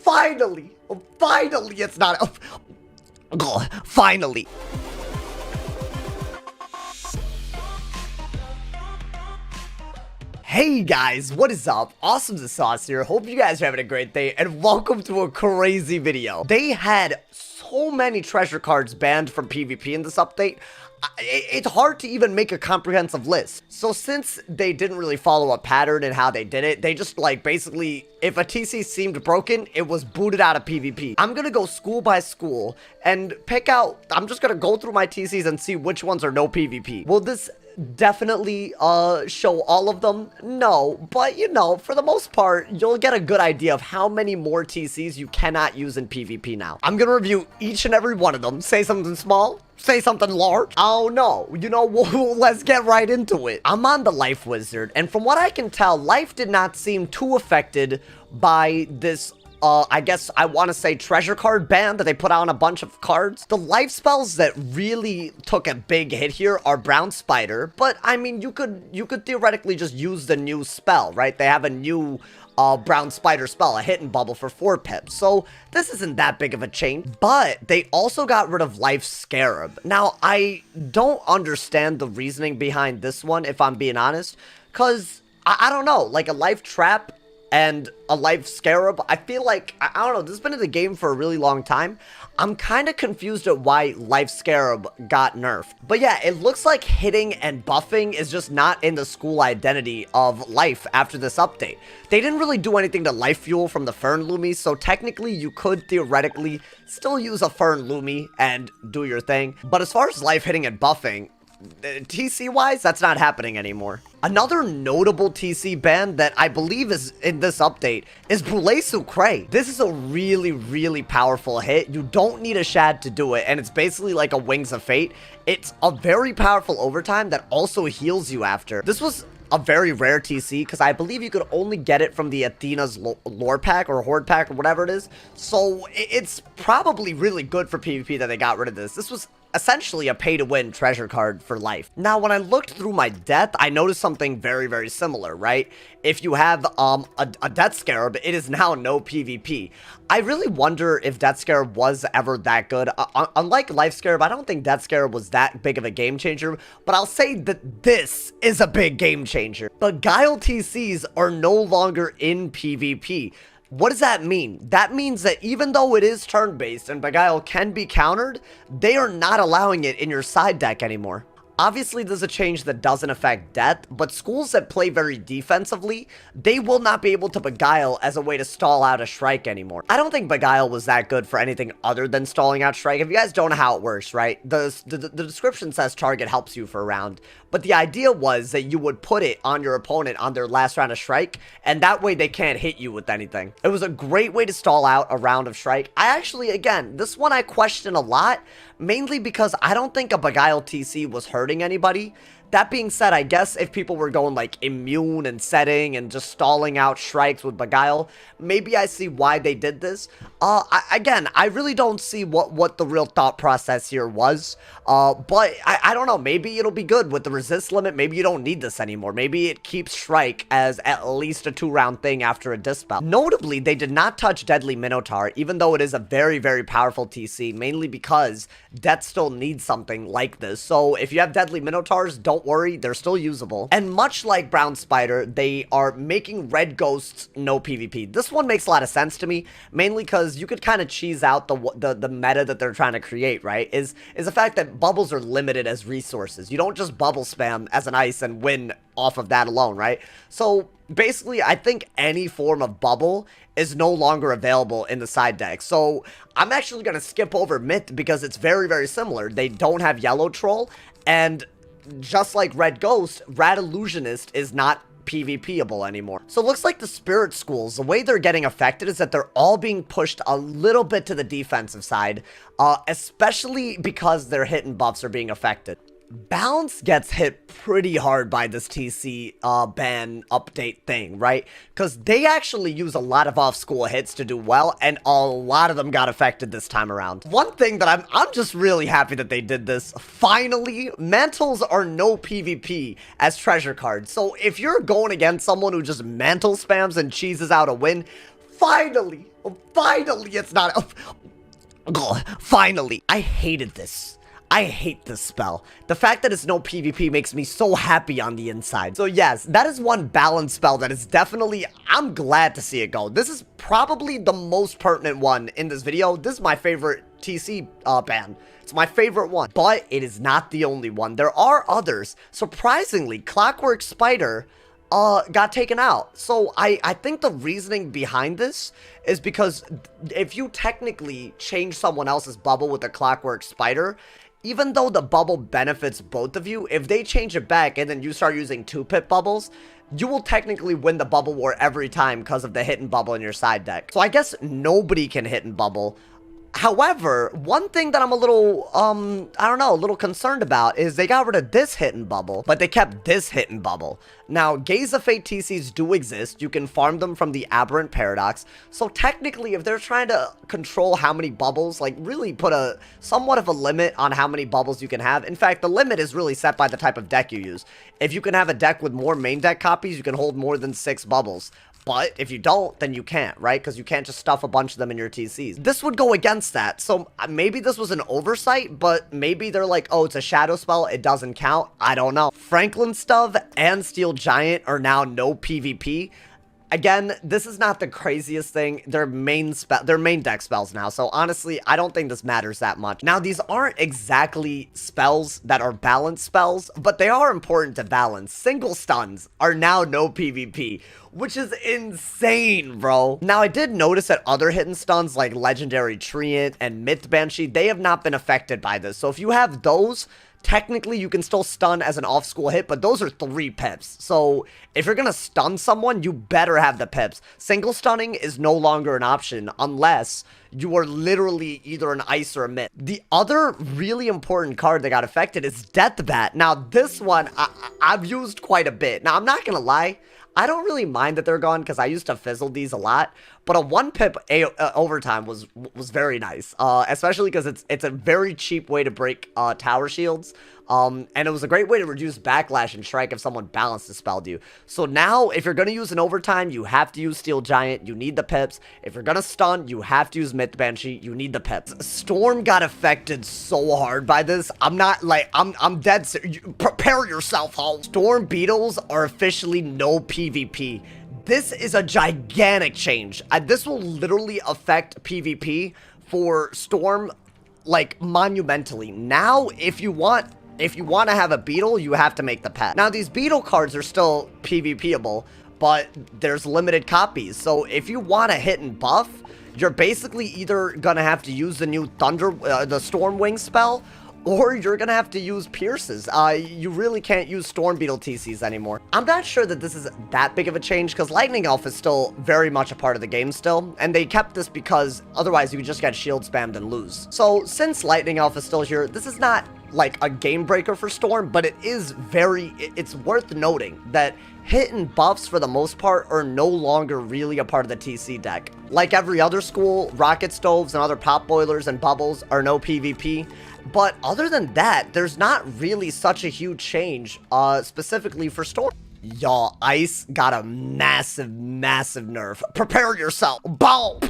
Finally! Finally, it's not... Finally! Hey guys, what is up? AwesomeTheSauce here. Hope you guys are having a great day, and welcome to a crazy video. They had so many treasure cards banned from PvP in this update. It's hard to even make a comprehensive list. So since they didn't really follow a pattern in how they did it, they just like basically, if a TC seemed broken, it was booted out of PvP. I'm gonna go school by school and pick out, I'm just gonna go through my TCs and see which ones are no PvP. Will this definitely show all of them? No, but you know, for the most part, you'll get a good idea of how many more TCs you cannot use in PvP now. I'm gonna review each and every one of them, say something small, say something large. Oh no, you know, let's get right into it. I'm on the Life Wizard, and from what I can tell, Life did not seem too affected by this I guess I want to say treasure card ban that they put out on a bunch of cards. The life spells that really took a big hit here are Brown Spider, but I mean, you could theoretically just use the new spell, right? They have a new Brown Spider spell, a hidden bubble for 4 pips, so this isn't that big of a change. But they also got rid of Life Scarab. Now, I don't understand the reasoning behind this one, if I'm being honest, because I don't know, like a Life Trap and a Life Scarab, I feel like, I don't know, this has been in the game for a really long time. I'm kind of confused at why Life Scarab got nerfed. But yeah, it looks like hitting and buffing is just not in the school identity of Life after this update. They didn't really do anything to Life Fuel from the Fern Lumi, so technically you could theoretically still use a Fern Lumi and do your thing. But as far as Life hitting and buffing, TC-wise, that's not happening anymore. Another notable TC ban that I believe is in this update is Boule Sucre. This is a really, really powerful hit. You don't need a Shad to do it, and it's basically like a Wings of Fate. It's a very powerful overtime that also heals you after. This was a very rare TC, because I believe you could only get it from the Athena's lore pack or horde pack or whatever it is. So it's probably really good for PvP that they got rid of this. This was essentially a pay-to-win treasure card for Life. Now, when I looked through my death, I noticed something very, very similar, right? If you have a Death Scarab, it is now no PvP. I really wonder if Death Scarab was ever that good. Unlike Life Scarab, I don't think Death Scarab was that big of a game changer, but I'll say that this is a big game changer. Beguile TCs are no longer in PvP. What does that mean? That means that even though it is turn-based and Beguile can be countered, they are not allowing it in your side deck anymore. Obviously, there's a change that doesn't affect death, but schools that play very defensively, they will not be able to Beguile as a way to stall out a Shrike anymore. I don't think Beguile was that good for anything other than stalling out Shrike. If you guys don't know how it works, right? The description says target helps you for a round, but the idea was that you would put it on your opponent on their last round of Shrike, and that way they can't hit you with anything. It was a great way to stall out a round of Shrike. I actually, again, this one I question a lot, mainly because I don't think a Beguile TC was hurting anybody. That being said, I guess if people were going like immune and setting and just stalling out Shrikes with Beguile, maybe I see why they did this. Again, I really don't see what the real thought process here was. But I don't know, maybe it'll be good with the resist limit. Maybe you don't need this anymore. Maybe it keeps Shrike as at least a 2-round thing after a Dispel. Notably, they did not touch Deadly Minotaur, even though it is a very, very powerful TC, mainly because Death still needs something like this. So if you have Deadly Minotaurs, don't worry, they're still usable. And much like Brown Spider, they are making Red Ghosts no PvP. This one makes a lot of sense to me, mainly because you could kind of cheese out the meta that they're trying to create, right? Is the fact that bubbles are limited as resources. You don't just bubble spam as an ice and win off of that alone, right? So basically, I think any form of bubble is no longer available in the side deck. So I'm actually going to skip over Myth because it's very, very similar. They don't have Yellow Troll, and just like Red Ghost, Rad Illusionist is not PvPable anymore. So it looks like the Spirit Schools, the way they're getting affected is that they're all being pushed a little bit to the defensive side, especially because their hit and buffs are being affected. BANS gets hit pretty hard by this TC ban update thing, right? Because they actually use a lot of off-school hits to do well, and a lot of them got affected this time around. One thing that I'm just really happy that they did this. Finally, mantles are no PvP as treasure cards. So if you're going against someone who just mantle spams and cheeses out a win, finally, Finally, it's not. Finally, I hated this. I hate this spell. The fact that it's no PvP makes me so happy on the inside. So yes, that is one balance spell that is definitely, I'm glad to see it go. This is probably the most pertinent one in this video. This is my favorite TC ban. It's my favorite one, but it is not the only one. There are others. Surprisingly, Clockwork Spider got taken out. So I think the reasoning behind this is because if you technically change someone else's bubble with a Clockwork Spider, even though the bubble benefits both of you, if they change it back and then you start using 2-pip bubbles, you will technically win the bubble war every time because of the hidden bubble in your side deck. So I guess nobody can hidden bubble. However, one thing that I'm a little, I don't know, a little concerned about is they got rid of this hidden bubble, but they kept this hidden bubble. Now, Gaze of Fate TCs do exist. You can farm them from the Aberrant Paradox. So technically, if they're trying to control how many bubbles, like really put a somewhat of a limit on how many bubbles you can have. In fact, the limit is really set by the type of deck you use. If you can have a deck with more main deck copies, you can hold more than 6 bubbles. But if you don't, then you can't, right? Because you can't just stuff a bunch of them in your TCs. This would go against that. So maybe this was an oversight, but maybe they're like, oh, it's a shadow spell, it doesn't count. I don't know. Franklin Stove and Steel Giant are now no PvP. Again, this is not the craziest thing. They're main deck spells now. So honestly, I don't think this matters that much. Now, these aren't exactly spells that are balanced spells, but they are important to balance. Single stuns are now no PvP, which is insane, bro. Now, I did notice that other hidden stuns like Legendary Treant and Myth Banshee, they have not been affected by this. So if you have those, technically, you can still stun as an off-school hit, but those are 3 pips. So if you're gonna stun someone, you better have the pips. Single stunning is no longer an option unless you are literally either an ice or a myth. The other really important card that got affected is Deathbat. Now, this one, I've used quite a bit. Now, I'm not gonna lie, I don't really mind that they're gone because I used to fizzle these a lot, but a 1-pip overtime was very nice, especially because it's a very cheap way to break tower shields, and it was a great way to reduce backlash and strike if someone balanced the spell to you. So now, if you're going to use an overtime, you have to use Steel Giant, you need the pips. If you're going to stun, you have to use Myth Banshee, you need the pips. Storm got affected so hard by this. I'm not like, I'm dead serious. Prepare yourself, Hall. Storm Beetles are officially no PvP. This is a gigantic change. This will literally affect PvP for Storm, like, monumentally. Now, if you want to have a beetle, you have to make the pet. Now, these beetle cards are still PvPable, but there's limited copies. So if you want a hit and buff, you're basically either gonna have to use the new the Stormwing spell, or you're gonna have to use Pierces. You really can't use Storm Beetle TCs anymore. I'm not sure that this is that big of a change, because Lightning Elf is still very much a part of the game still, and they kept this because otherwise you could just get shield spammed and lose. So since Lightning Elf is still here, this is not like a game breaker for Storm, but it is it's worth noting that hit and buffs for the most part are no longer really a part of the TC deck. Like every other school, rocket stoves and other pop boilers and bubbles are no PvP. But other than that, there's not really such a huge change, specifically for Storm. Y'all, Ice got a massive nerf. Prepare yourself. Boom!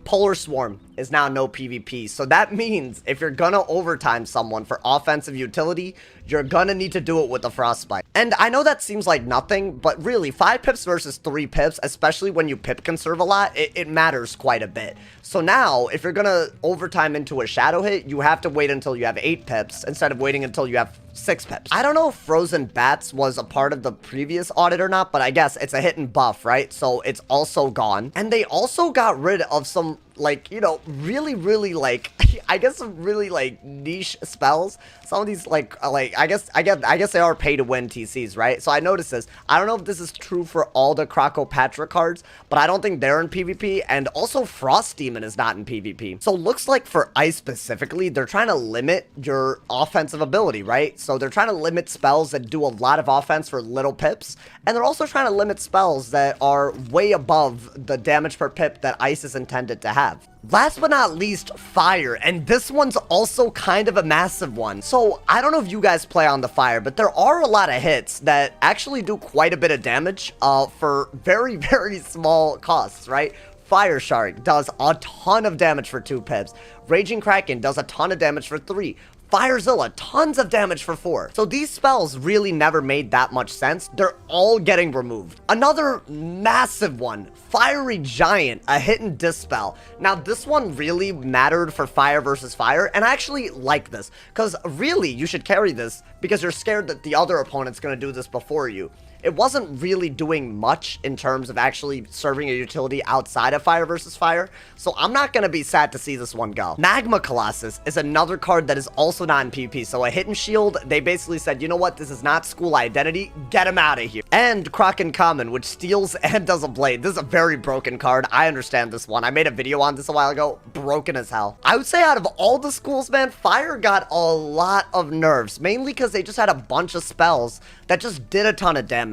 Polar Swarm is now no PvP. So that means if you're gonna overtime someone for offensive utility, you're gonna need to do it with the Frostbite. And I know that seems like nothing, but really 5 pips versus 3 pips, especially when you pip conserve a lot, it matters quite a bit. So now, if you're gonna overtime into a shadow hit, you have to wait until you have 8 pips instead of waiting until you have 6 pips. I don't know if Frozen Bats was a part of the previous audit or not, but I guess it's a hit and buff, right? So it's also gone. And they also got rid of some, like, you know, really like, I guess some really like niche spells. Some of these I guess they are pay to win TCs, right? So I noticed this. I don't know if this is true for all the Crocopatra cards, but I don't think they're in PvP, and also Frost Demon is not in PvP. So it looks like for Ice specifically, they're trying to limit your offensive ability, right? So they're trying to limit spells that do a lot of offense for little pips, and they're also trying to limit spells that are way above the damage per pip that Ice is intended to have. Last but not least, Fire, and this one's also kind of a massive one. So I don't know if you guys play on the Fire, but there are a lot of hits that actually do quite a bit of damage for very small costs, right? Fire Shark does a ton of damage for 2 pips. Raging Kraken does a ton of damage for 3. Firezilla, tons of damage for 4. So these spells really never made that much sense. They're all getting removed. Another massive one, Fiery Giant, a hit and dispel. Now this one really mattered for fire versus fire, and I actually like this, because really you should carry this because you're scared that the other opponent's going to do this before you. It wasn't really doing much in terms of actually serving a utility outside of fire versus fire, so I'm not going to be sad to see this one go. Magma Colossus is another card that is also not in PvP, so a hidden shield, they basically said, you know what, this is not school identity, get him out of here. And Kraken Common, which steals and does a blade. This is a very broken card, I understand this one. I made a video on this a while ago, broken as hell. I would say out of all the schools, man, fire got a lot of nerfs, mainly because they just had a bunch of spells that just did a ton of damage.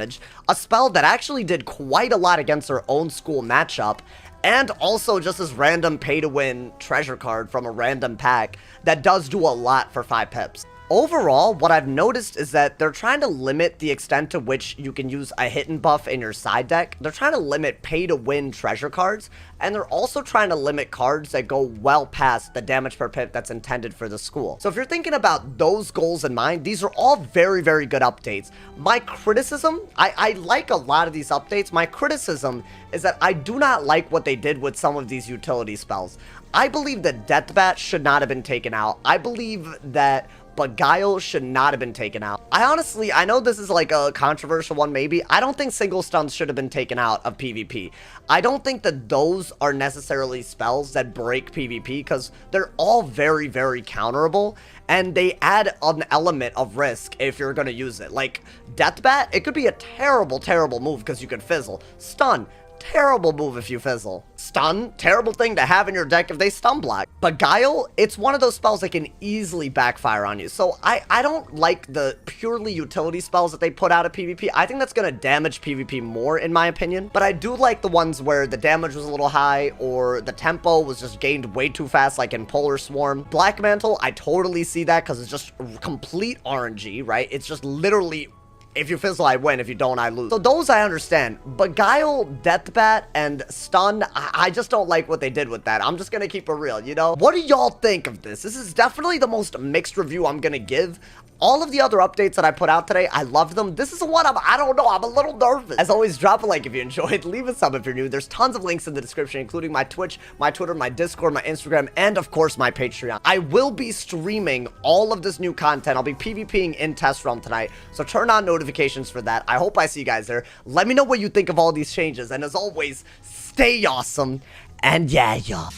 A spell that actually did quite a lot against their own school matchup, and also just this random pay-to-win treasure card from a random pack that does do a lot for 5 pips. Overall, what I've noticed is that they're trying to limit the extent to which you can use a hidden buff in your side deck. They're trying to limit pay-to-win treasure cards, and they're also trying to limit cards that go well past the damage per pip that's intended for the school. So if you're thinking about those goals in mind, these are all very, very good updates. My criticism, I like a lot of these updates. My criticism is that I do not like what they did with some of these utility spells. I believe that Deathbat should not have been taken out. I believe that Beguile should not have been taken out. I know this is like a controversial one maybe. I don't think single stuns should have been taken out of PvP. I don't think that those are necessarily spells that break PvP because they're all very, very counterable, and they add an element of risk if you're going to use it. Like Deathbat, it could be a terrible, terrible move because you could fizzle. Stun, terrible move if you fizzle. Stun, terrible thing to have in your deck if they stun block. Beguile, it's one of those spells that can easily backfire on you. So I don't like the purely utility spells that they put out of PvP. I think that's going to damage PvP more in my opinion. But I do like the ones where the damage was a little high or the tempo was just gained way too fast, like in Polar Swarm. Black Mantle, I totally see that because it's just complete RNG, right? It's just literally, if you fizzle, I win. If you don't, I lose. So those I understand. Beguile, Deathbat, and Stun, I just don't like what they did with that. I'm just gonna keep it real, you know? What do y'all think of this? This is definitely the most mixed review I'm gonna give. All of the other updates that I put out today, I loved them. This is one I don't know, I'm a little nervous. As always, drop a like if you enjoyed, leave a sub if you're new. There's tons of links in the description, including my Twitch, my Twitter, my Discord, my Instagram, and of course, my Patreon. I will be streaming all of this new content. I'll be PvPing in Test Realm tonight, so turn on notifications for that. I hope I see you guys there. Let me know what you think of all these changes, and as always, stay awesome, and yeah, y'all.